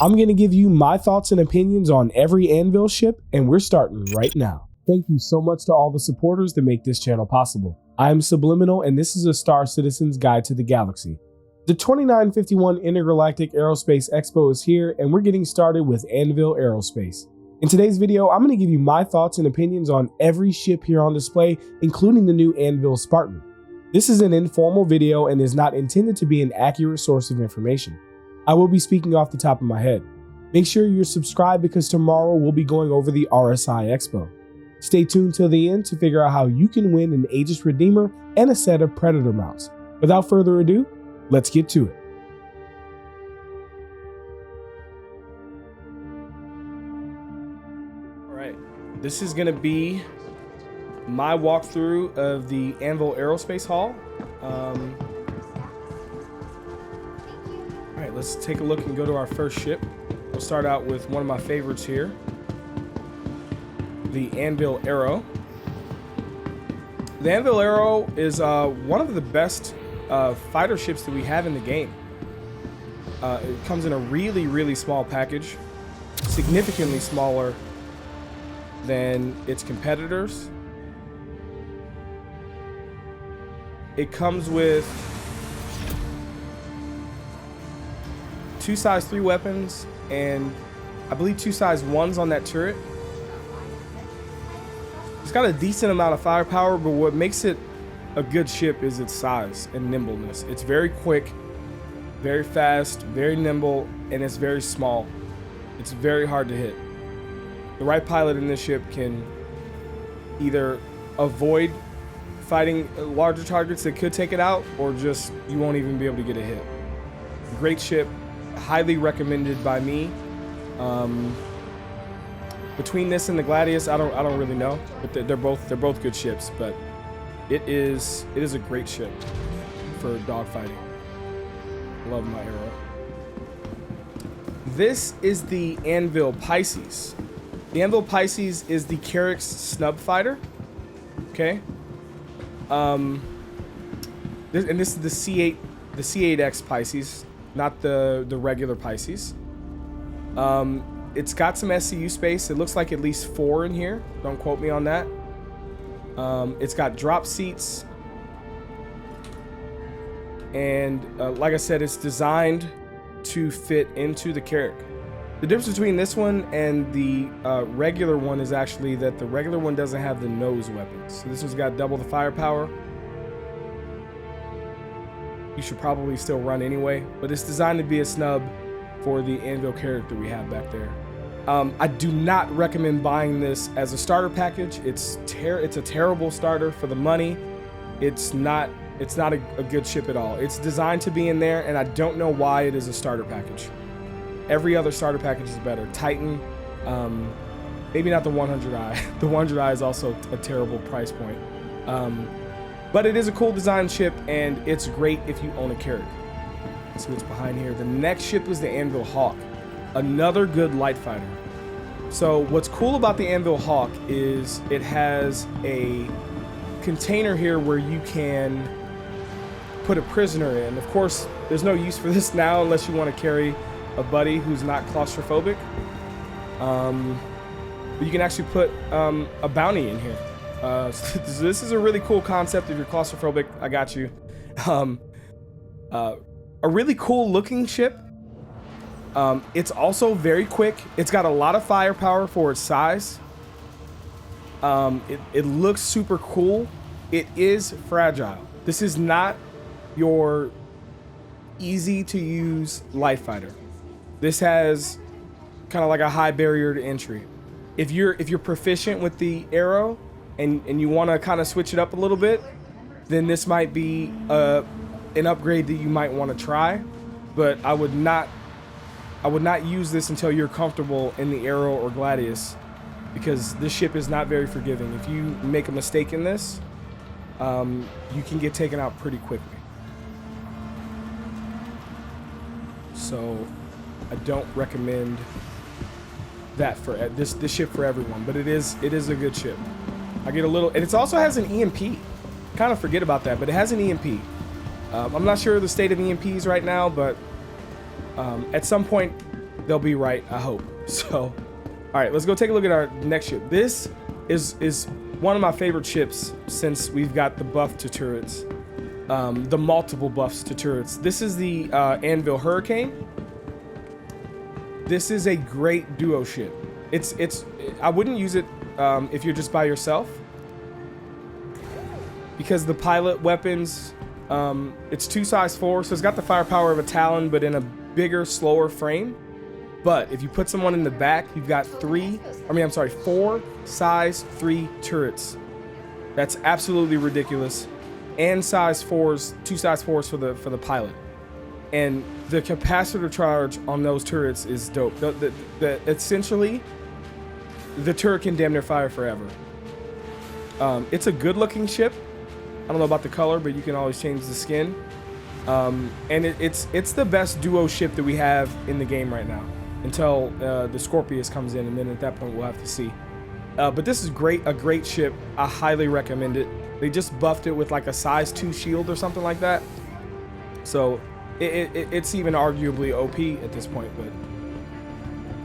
I'm going to give you my thoughts and opinions on every Anvil ship, and we're starting right now. Thank you so much to all the supporters that make this channel possible. I am Subliminal, and this is a Star Citizen's Guide to the Galaxy. The 2951 Intergalactic Aerospace Expo is here, and we're getting started with Anvil Aerospace. In today's video, I'm going to give you my thoughts and opinions on every ship here on display, including the new Anvil Spartan. This is an informal video and is not intended to be an accurate source of information. I will be speaking off the top of my head. Make sure you're subscribed because tomorrow we'll be going over the RSI Expo. Stay tuned till the end to figure out how you can win an Aegis Redeemer and a set of Predator mounts. Without further ado, let's get to it. All right, this is going to be my walkthrough of the Anvil Aerospace Hall. All right, let's take a look and go to our first ship. We'll start out with one of my favorites here, the Anvil Arrow. The Anvil Arrow is one of the best fighter ships that we have in the game. It comes in a really small package, significantly smaller than its competitors. It comes with 2 size 3 weapons and I believe 2 size 1s on that turret. It's got a decent amount of firepower, but what makes it a good ship is its size and nimbleness. It's very quick, very fast, very nimble, and it's very small. It's very hard to hit. The right pilot in this ship can either avoid fighting larger targets that could take it out, or just you won't even be able to get a hit. Great ship, highly recommended by me. Between this and the Gladiator, I don't really know, but they're both good ships. But it is a great ship for dogfighting. Love my Arrow. This is the Anvil Pisces. The Anvil Pisces is the Carrick's snub fighter. Okay. And this is the C8, the C8X Pisces, not the regular Pisces. It's got some SCU space. It looks like at least 4 in here. Don't quote me on that. It's got drop seats. And like I said, it's designed to fit into the Carrick. The difference between this one and the regular one is actually that the regular one doesn't have the nose weapons. So this one's got double the firepower. You should probably still run anyway, but it's designed to be a snub for the Anvil Carrick that we have back there. I do not recommend buying this as a starter package. It's a terrible starter for the money. It's not a good ship at all. It's designed to be in there, and I don't know why it is a starter package. Every other starter package is better. Titan, maybe not the 100i. The 100i is also a terrible price point. But it is a cool design ship, and it's great if you own a Carrick. Let's see what's behind here. The next ship is the Anvil Hawk, another good light fighter. So what's cool about the Anvil Hawk is it has a container here where you can put a prisoner in. Of course, there's no use for this now unless you want to carry a buddy who's not claustrophobic. But you can actually put a bounty in here. So this is a really cool concept. If you're claustrophobic, I got you. A really cool looking ship. It's also very quick. It's got a lot of firepower for its size. It looks super cool. It is fragile. This is not your easy to use light fighter. This has kind of like a high barrier to entry. If you're proficient with the Arrow and you want to kind of switch it up a little bit, then this might be an upgrade that you might want to try. But I would not use this until you're comfortable in the Arrow or Gladius, because this ship is not very forgiving. If you make a mistake in this, you can get taken out pretty quickly. So I don't recommend that for this ship for everyone, but it is a good ship. I get a little, and it also has an EMP. Kind of forget about that, but it has an EMP. I'm not sure of the state of EMPs right now, but at some point they'll be right, I hope. So, all right, let's go take a look at our next ship. This is one of my favorite ships since we've got the buff to turrets, the multiple buffs to turrets. This is the Anvil Hurricane. This is a great duo ship. I wouldn't use it if you're just by yourself, because the pilot weapons, it's 2 size 4, so it's got the firepower of a Talon, but in a bigger, slower frame. But if you put someone in the back, you've got 4 size 3 turrets. That's absolutely ridiculous. And size 4s, 2 size 4s for the pilot. And the capacitor charge on those turrets is dope. Essentially, the turret can damn near fire forever. It's a good looking ship. I don't know about the color, but you can always change the skin. And it's the best duo ship that we have in the game right now, until the Scorpius comes in, and then at that point we'll have to see. But this is a great ship. I highly recommend it. They just buffed it with like a size 2 shield or something like that. So it's even arguably OP at this point, but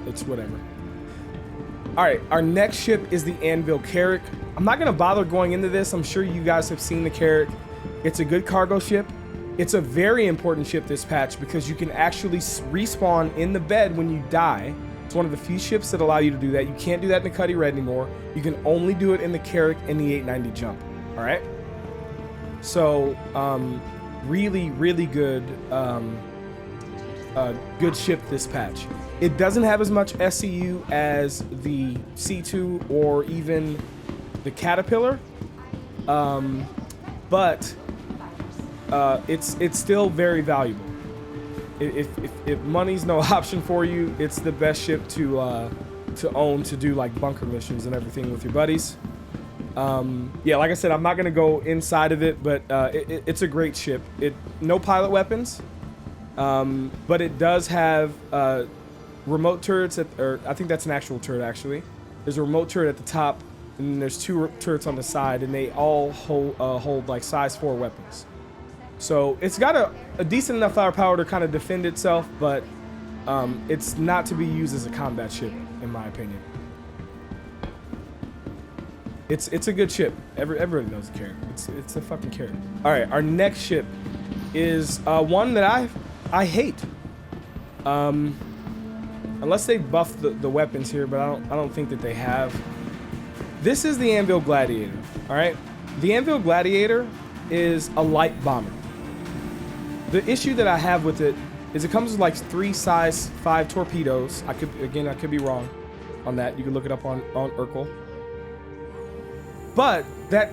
it's whatever. All right, our next ship is the Anvil Carrick. I'm not gonna bother going into this. I'm sure you guys have seen the Carrick. It's a good cargo ship. It's a very important ship this patch because you can actually respawn in the bed when you die. It's one of the few ships that allow you to do that. You can't do that in the Cuddy Red anymore. You can only do it in the Carrick and the 890 jump. All right. So really, really good, good ship this patch. It doesn't have as much SCU as the C2 or even the Caterpillar, but it's still very valuable. If money's no option for you, it's the best ship to own, to do like bunker missions and everything with your buddies. Yeah, like I said, I'm not gonna go inside of it, but it's a great ship. No pilot weapons, but it does have remote turrets or I think that's an actual turret actually. There's a remote turret at the top, and then there's 2 turrets on the side, and they all hold like size 4 weapons. So it's got a decent enough firepower to kind of defend itself, but it's not to be used as a combat ship, in my opinion. It's a good ship. Everybody knows the Carrick. It's a fucking Carrick. All right, our next ship is one that I hate. Unless they buff the weapons here, but I don't think that they have. This is the Anvil Gladiator. All right, the Anvil Gladiator is a light bomber. The issue that I have with it is it comes with like 3 size 5 torpedoes. I could be wrong on that. You can look it up on Urkel. But that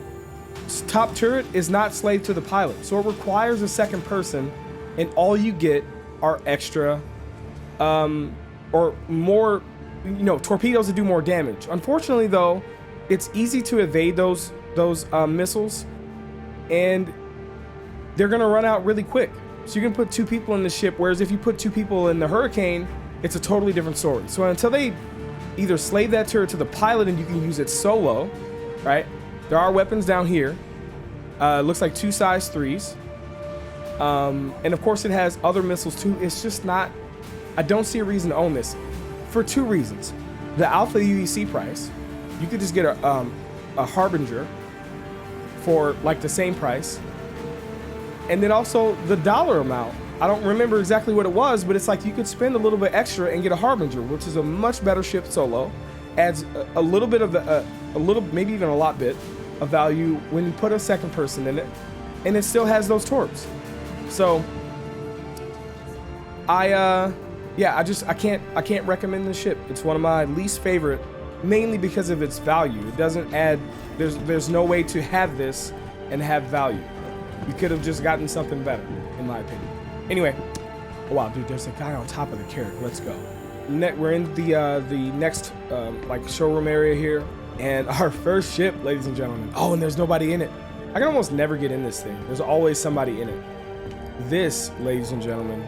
top turret is not slave to the pilot, so it requires a second person, and all you get are extra or more, torpedoes that do more damage. Unfortunately, though, it's easy to evade those missiles, and they're gonna run out really quick. So you can put 2 people in the ship, whereas if you put 2 people in the Hurricane, it's a totally different story. So until they either slave that turret to the pilot and you can use it solo, right? There are weapons down here. Looks like 2 size 3s. And of course it has other missiles too. It's just not, I don't see a reason to own this for 2 reasons. The Alpha UEC price, you could just get a Harbinger for like the same price. And then also the dollar amount. I don't remember exactly what it was, but it's like you could spend a little bit extra and get a Harbinger, which is a much better ship solo. Adds a little bit of maybe even a lot bit of value when you put a second person in it, and it still has those torps. So I can't recommend this ship. It's one of my least favorite, mainly because of its value. It doesn't add, there's no way to have this and have value. You could have just gotten something better, in my opinion. Anyway, oh wow, dude, there's a guy on top of the Carrick. Let's go. We're in the next like showroom area here, and our first ship, ladies and gentlemen. Oh, and there's nobody in it. I can almost never get in this thing. There's always somebody in it. This, ladies and gentlemen,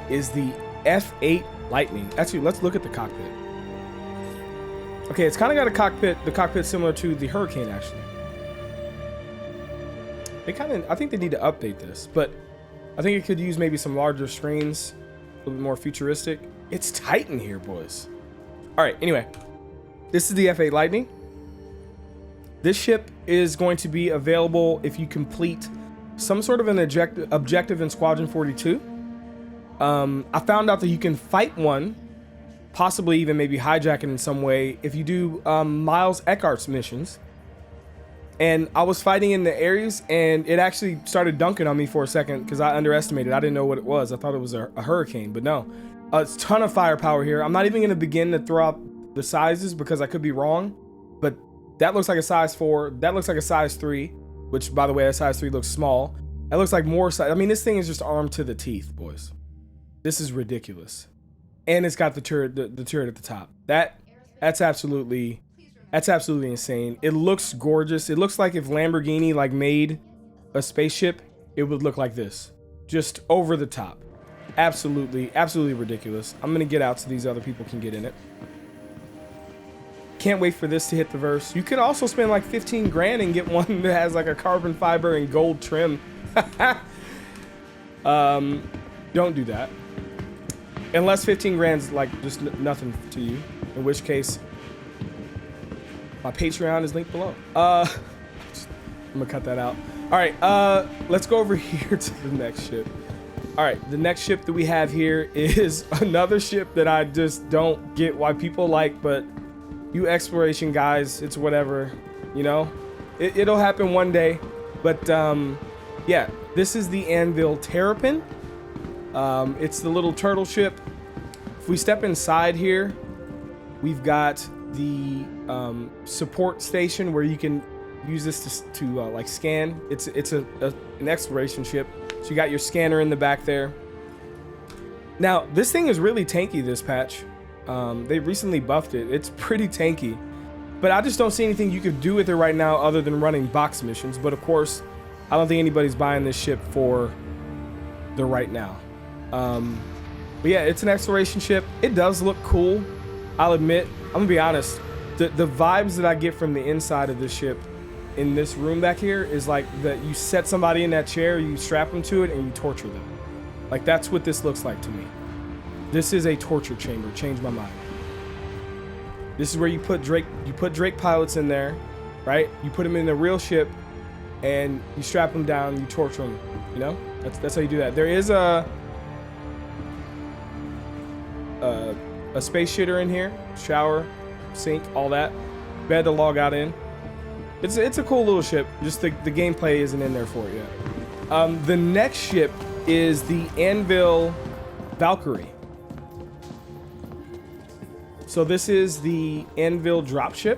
is the F8 Lightning. Actually, let's look at the cockpit. Okay, it's kind of got a cockpit. The cockpit similar to the Hurricane, actually. I think they need to update this, but I think it could use maybe some larger screens. little bit more futuristic. It's tight in here, boys. All right, anyway, this is the F8 Lightning. This ship is going to be available if you complete some sort of an objective in Squadron 42. I found out that you can fight one, possibly even maybe hijack it in some way, if you do Miles Eckhart's missions. And I was fighting in the Ares, and it actually started dunking on me for a second because I underestimated. I didn't know what it was. I thought it was a hurricane, but no. It's a ton of firepower here. I'm not even going to begin to throw out the sizes because I could be wrong, but that looks like a size 4. That looks like a size 3, which, by the way, a size 3 looks small. That looks like more size. I mean, this thing is just armed to the teeth, boys. This is ridiculous. And it's got the turret, the turret at the top. That's absolutely insane. It looks gorgeous. It looks like if Lamborghini like made a spaceship, it would look like this. Just over the top. Absolutely ridiculous. I'm gonna get out so these other people can get in it. Can't wait for this to hit the verse. You could also spend like 15 grand and get one that has like a carbon fiber and gold trim. Don't do that. Unless 15 grand's like just nothing to you. In which case, my Patreon is linked below. I'm gonna cut that out. All right, let's go over here to the next ship. All right, the next ship that we have here is another ship that I just don't get why people like, but you exploration guys, it's whatever, you know? It'll happen one day, but yeah, this is the Anvil Terrapin. It's the little turtle ship. If we step inside here, we've got the support station where you can use this to like scan. It's an exploration ship. So you got your scanner in the back there. Now, this thing is really tanky, this patch. They recently buffed it. It's pretty tanky. But I just don't see anything you could do with it right now other than running box missions. But of course, I don't think anybody's buying this ship for the right now. But yeah, it's an exploration ship. It does look cool. I'll admit, I'm gonna be honest. The vibes that I get from the inside of this ship in this room back here is like that you set somebody in that chair, you strap them to it, and you torture them. Like, that's what this looks like to me. This is a torture chamber. Change my mind. This is where you put Drake pilots in there, right? You put them in the real ship, and you strap them down, you torture them. You know, that's how you do that. There is a space shitter in here, shower, sink, all that. Bed to log out in. It's a cool little ship. Just the gameplay isn't in there for it yet. The next ship is the Anvil Valkyrie. So this is the Anvil dropship.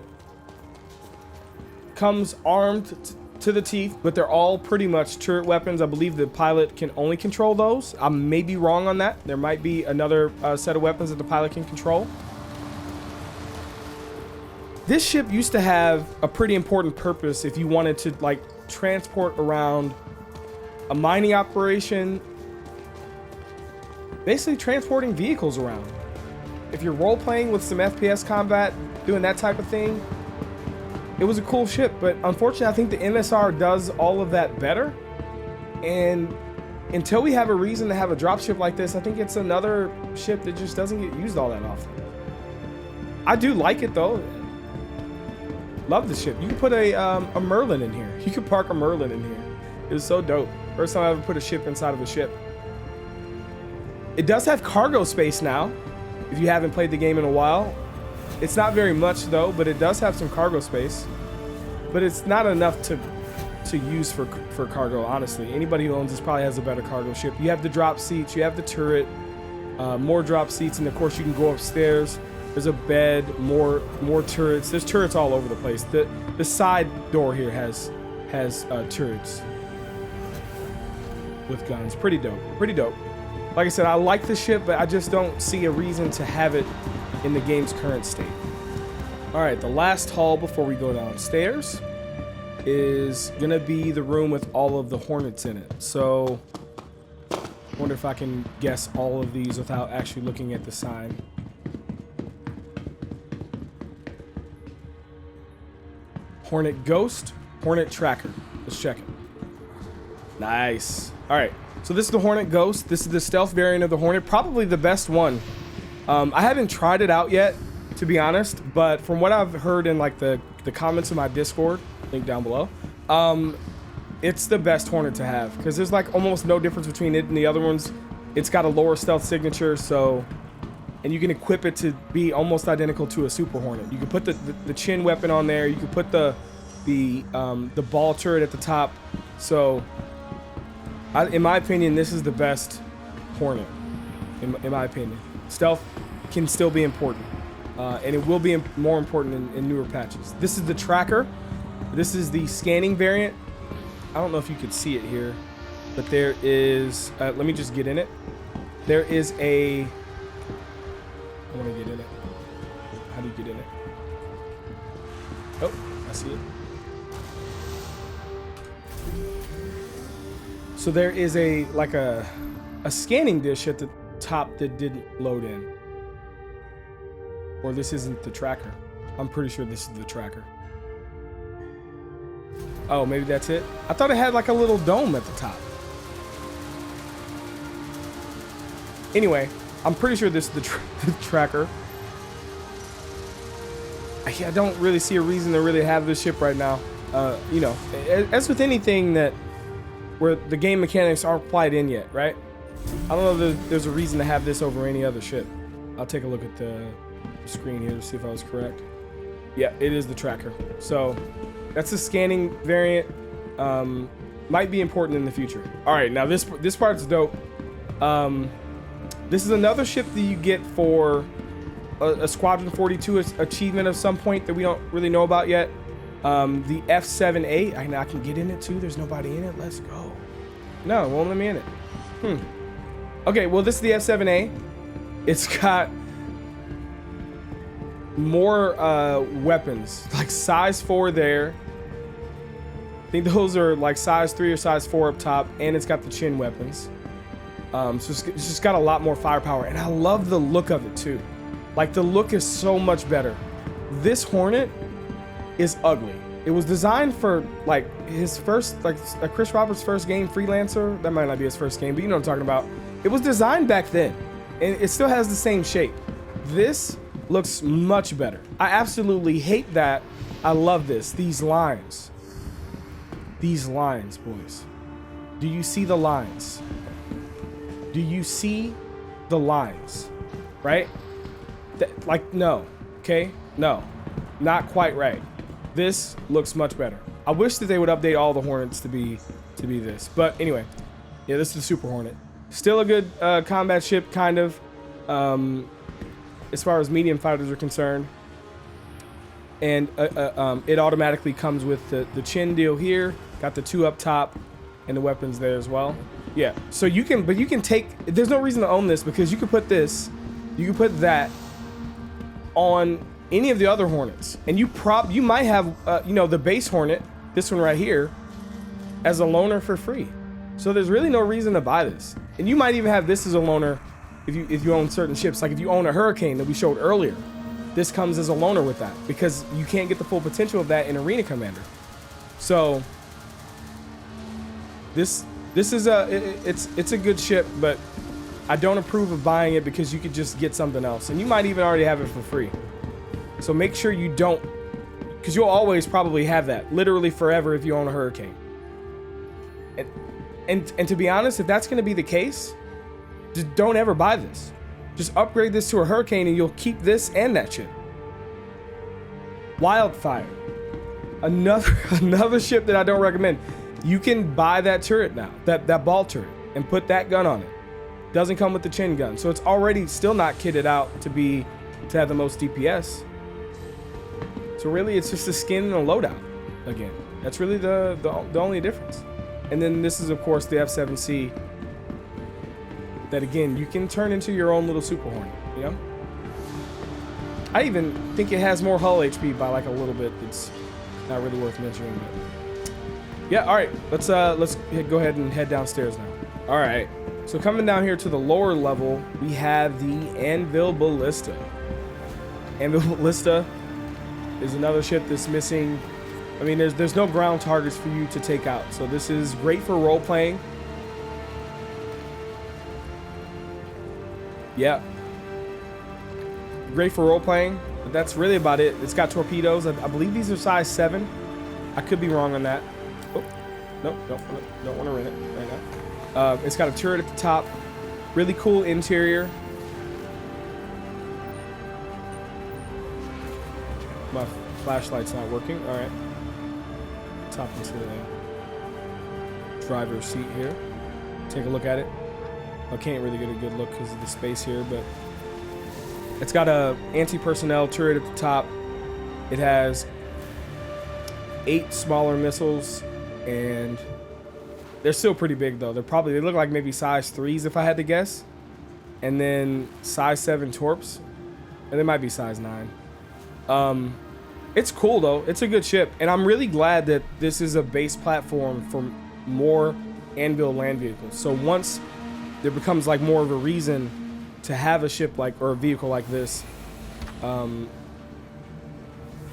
Comes armed to the teeth, but they're all pretty much turret weapons. I believe the pilot can only control those. I may be wrong on that. There might be another set of weapons that the pilot can control. This ship used to have a pretty important purpose if you wanted to like transport around a mining operation, basically transporting vehicles around. If you're role-playing with some FPS combat, doing that type of thing, it was a cool ship, but unfortunately I think the MSR does all of that better. And until we have a reason to have a dropship like this, I think it's another ship that just doesn't get used all that often. I do like it though. Love the ship. You can put a Merlin in here. You can park a Merlin in here. It's so dope. First time I ever put a ship inside of a ship. It does have cargo space now, if you haven't played the game in a while. It's not very much though, but it does have some cargo space. But it's not enough to use for cargo, honestly. Anybody who owns this probably has a better cargo ship. You have the drop seats, you have the turret, more drop seats, and of course you can go upstairs. There's a bed, more turrets. There's turrets all over the place. The side door here has turrets with guns. Pretty dope. Pretty dope. Like I said, I like the ship, but I just don't see a reason to have it in the game's current state. All right, the last hall before we go downstairs is gonna be the room with all of the Hornets in it. So, I wonder if I can guess all of these without actually looking at the sign. Hornet Ghost, Hornet Tracker. Let's check it. Nice. All right. So this is the Hornet Ghost. This is the stealth variant of the Hornet, probably the best one. I haven't tried it out yet, to be honest, but from what I've heard in like the comments of my Discord, link down below, it's the best Hornet to have because there's like almost no difference between it and the other ones. It's got a lower stealth signature, so, and you can equip it to be almost identical to a Super Hornet. You can put the chin weapon on there. You can put the ball turret at the top. So, in my opinion, this is the best Hornet. In my opinion, stealth can still be important, and it will be more important in newer patches. This is the tracker. This is the scanning variant. I don't know if you could see it here, but there is. Let me just get in it. There is a. I want to get in it. How do you get in it? Oh, I see it. So there is a scanning dish at the top that didn't load in. Or this isn't the tracker. I'm pretty sure this is the tracker. Oh, maybe that's it. I thought it had like a little dome at the top. Anyway, I'm pretty sure this is the tracker. I don't really see a reason to really have this ship right now. You know, as with anything that where the game mechanics aren't applied in yet, right? I don't know if there's a reason to have this over any other ship. I'll take a look at the screen here to see if I was correct. Yeah, it is the tracker. So that's the scanning variant. Might be important in the future. All right, now this part's dope. This is another ship that you get for a Squadron 42 achievement of some point that we don't really know about yet. The F7A, I can get in it too. There's nobody in it. Let's go. No, it won't let me in it. Okay, well, this is the F7A. It's got more weapons, like size 4 there. I think those are like size 3 or size 4 up top, and it's got the chin weapons. So it's just got a lot more firepower, and I love the look of it too. Like, the look is so much better. This Hornet is ugly. It was designed for like his first, like Chris Roberts' first game, Freelancer. That might not be his first game, but you know what I'm talking about. It was designed back then, and it still has the same shape. This looks much better. I absolutely hate that. I love this. These lines. These lines, boys. Do you see the lines? Do you see the lines? Right? Like, no. Okay? No. Not quite right. This looks much better. I wish that they would update all the Hornets to be this. But anyway, yeah, this is the Super Hornet. Still a good combat ship, kind of, as far as medium fighters are concerned. And it automatically comes with the chin deal here. Got the 2 up top and the weapons there as well. Yeah, so you can take, there's no reason to own this because you can put this, you can put that on any of the other Hornets, and you might have you know, the base Hornet, this one right here, as a loaner for free. So there's really no reason to buy this, and you might even have this as a loaner if you own certain ships. Like if you own a Hurricane that we showed earlier, this comes as a loaner with that because you can't get the full potential of that in Arena Commander. So this is it's a good ship, but I don't approve of buying it because you could just get something else, and you might even already have it for free. So make sure you don't, because you'll always probably have that, literally forever if you own a Hurricane. And to be honest, if that's going to be the case, just don't ever buy this. Just upgrade this to a Hurricane and you'll keep this and that ship. Wildfire, another ship that I don't recommend. You can buy that turret now, that ball turret, and put that gun on it. Doesn't come with the chin gun, so it's already still not kitted out to have the most DPS. So really, it's just a skin and a loadout again. That's really the only difference. And then this is, of course, the F7C. That again, you can turn into your own little Super Hornet. You know, I even think it has more hull HP by like a little bit. It's not really worth mentioning, but yeah. All right, let's go ahead and head downstairs now. All right. So coming down here to the lower level, we have the Anvil Ballista. Anvil Ballista is another ship that's missing. I mean, there's no ground targets for you to take out. So this is great for role playing. Yeah. Great for role playing, but that's really about it. It's got torpedoes. I believe these are size 7. I could be wrong on that. Oh, nope, don't want to rent it right now. It's got a turret at the top. Really cool interior. My flashlight's not working. All right. Top into the driver's seat here. Take a look at it. I can't really get a good look because of the space here, but it's got a anti-personnel turret at the top. It has 8 smaller missiles, and they're still pretty big though. They look like maybe size 3s if I had to guess, and then size 7 torps, and they might be size 9. It's cool though. It's a good ship, and I'm really glad that this is a base platform for more Anvil land vehicles. So once there becomes like more of a reason to have a ship like, or a vehicle like this, you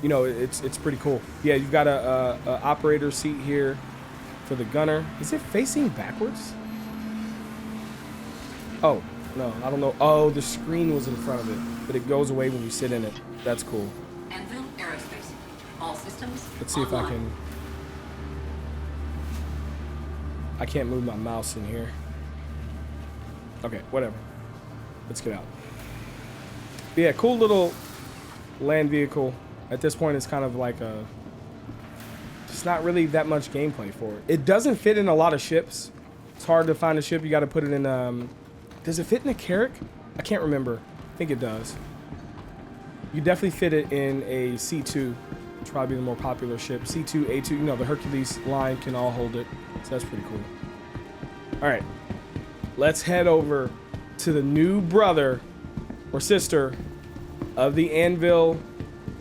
know, it's pretty cool. Yeah, you've got a operator seat here for the gunner. Is it facing backwards? Oh no, I don't know. Oh, the screen was in front of it, but it goes away when you sit in it. That's cool. Anvil Aerospace. All systems. Let's see online. if I can't move my mouse in here. Okay, whatever. Let's get out. Yeah, cool little land vehicle. At this point, it's kind of like a... It's not really that much gameplay for it. It doesn't fit in a lot of ships. It's hard to find a ship. You got to put it in... does it fit in a Carrick? I can't remember. I think it does. You definitely fit it in a C2. It's probably the more popular ship. C2, A2, you know, the Hercules line can all hold it. So that's pretty cool. All right. Let's head over to the new brother or sister of the Anvil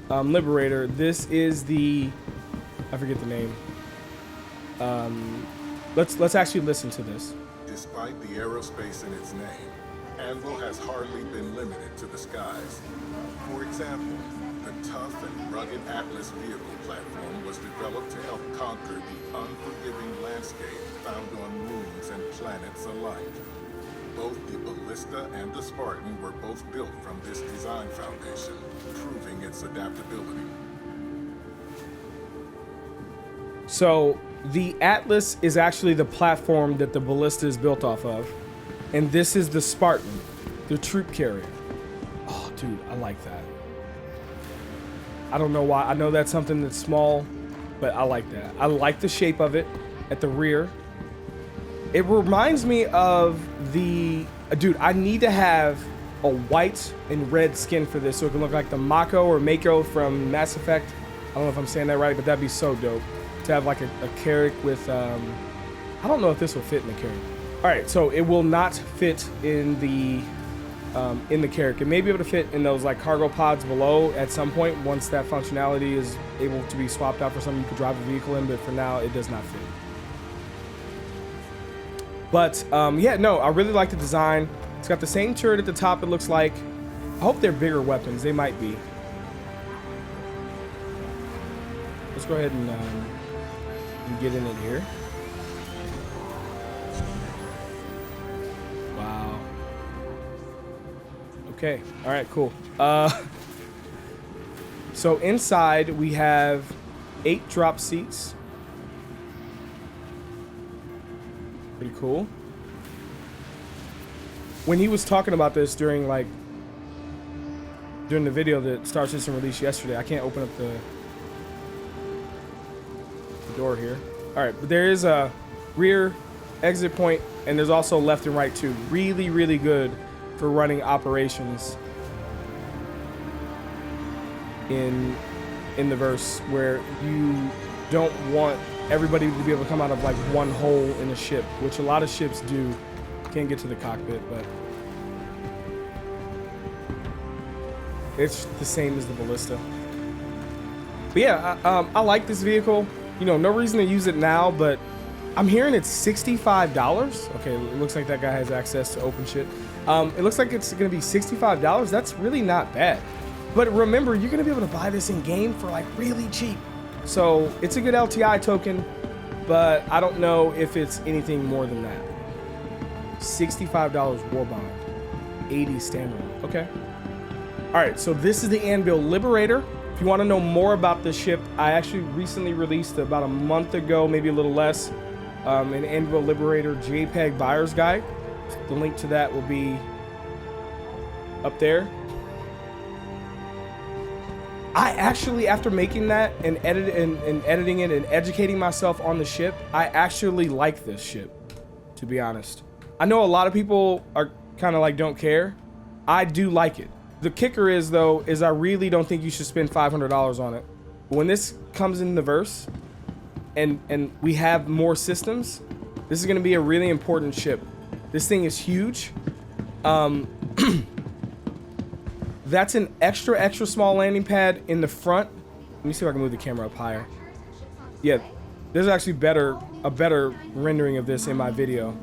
Liberator. This is the... I forget the name. Let's actually listen to this. Despite the aerospace in its name, Anvil has hardly been limited to the skies. For example, the tough and rugged Atlas vehicle platform was developed to help conquer the unforgiving landscape found on moons and planets alike. Both the Ballista and the Spartan were both built from this design foundation, proving its adaptability. So the Atlas is actually the platform that the Ballista is built off of, and this is the Spartan, the troop carrier. Oh, dude, I like that. I don't know why. I know that's something that's small, but I like that. I like the shape of it at the rear. It reminds me of the... Dude, I need to have a white and red skin for this so it can look like the Mako or Mako from Mass Effect. I don't know if I'm saying that right, but that'd be so dope. To have like a Carrick with... I don't know if this will fit in the Carrick. All right, so it will not fit in the Carrick. It may be able to fit in those like cargo pods below at some point once that functionality is able to be swapped out for something you could drive a vehicle in, but for now it does not fit. But yeah, no, I really like the design. It's got the same turret at the top, it looks like. I hope they're bigger weapons. They might be. Let's go ahead and get in it here. Wow. Okay. All right, cool. So inside we have 8 drop seats. Pretty cool. When he was talking about this during the video that Star System released yesterday, I can't open up the door here. All right, but there is a rear exit point, and there's also left and right too. Really, really good for running operations in the verse where you don't want everybody to be able to come out of like one hole in a ship, which a lot of ships do. Can't get to the cockpit, but it's the same as the Ballista. But yeah, I like this vehicle. You know, no reason to use it now, but I'm hearing it's $65. Okay, it looks like that guy has access to open shit. It looks like it's gonna be $65. That's really not bad. But remember, you're gonna be able to buy this in game for like really cheap. So it's a good LTI token, but I don't know if it's anything more than that. $65 war bond. 80 stamina. Okay. All right, so this is the Anvil Liberator. If you want to know more about this ship, I actually recently released about a month ago, maybe a little less, an Anvil Liberator JPEG buyer's guide. The link to that will be up there. I actually, after making that and editing it and educating myself on the ship, I actually like this ship, to be honest. I know a lot of people are kind of like don't care. I do like it. The kicker is though, is I really don't think you should spend $500 on it. When this comes in the verse and we have more systems, this is going to be a really important ship. This thing is huge. That's an extra small landing pad in the front. Let me see if I can move the camera up higher. Yeah, there's actually a better rendering of this in my video.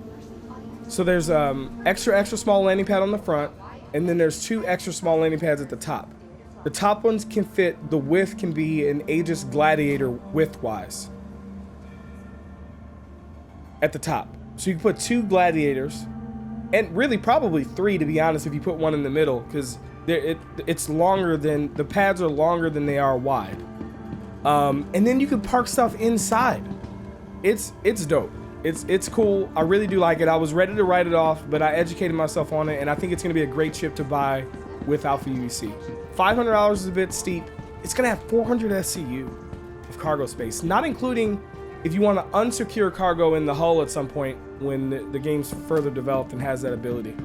So there's extra small landing pad on the front, and then there's 2 extra small landing pads at the top. The top ones can fit, the width can be an Aegis Gladiator width-wise. At the top. So you can put 2 Gladiators, and really probably 3 to be honest if you put one in the middle, because it's longer than, the pads are longer than they are wide. And then you can park stuff inside. It's dope. It's cool. I really do like it. I was ready to write it off, but I educated myself on it, and I think it's going to be a great ship to buy with Alpha UVC. $500 is a bit steep. It's going to have 400 SCU of cargo space, not including if you want to unsecure cargo in the hull at some point when the game's further developed and has that ability.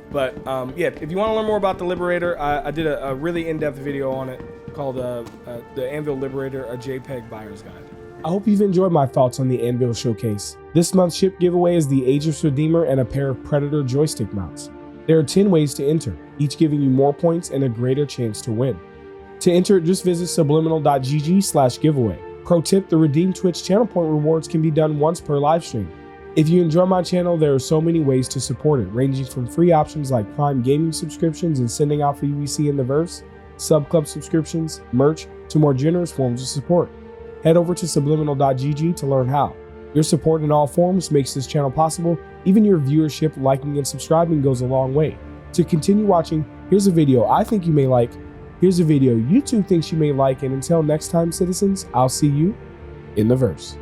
But yeah, if you want to learn more about the Liberator, I did a really in-depth video on it called the Anvil Liberator, a JPEG buyer's guide. I hope you've enjoyed my thoughts on the Anvil Showcase. This month's ship giveaway is the Aegis Redeemer and a pair of Predator joystick mounts. There are 10 ways to enter, each giving you more points and a greater chance to win. To enter, just visit subliminal.gg/giveaway. Pro tip, the redeemed Twitch channel point rewards can be done once per live stream. If you enjoy my channel, there are so many ways to support it, ranging from free options like Prime Gaming subscriptions and sending Alpha UVC in the verse, sub-club subscriptions, merch, to more generous forms of support. Head over to subliminal.gg to learn how. Your support in all forms makes this channel possible. Even your viewership, liking, and subscribing goes a long way. To continue watching, here's a video I think you may like, here's a video YouTube thinks you may like, and until next time, citizens, I'll see you in the verse.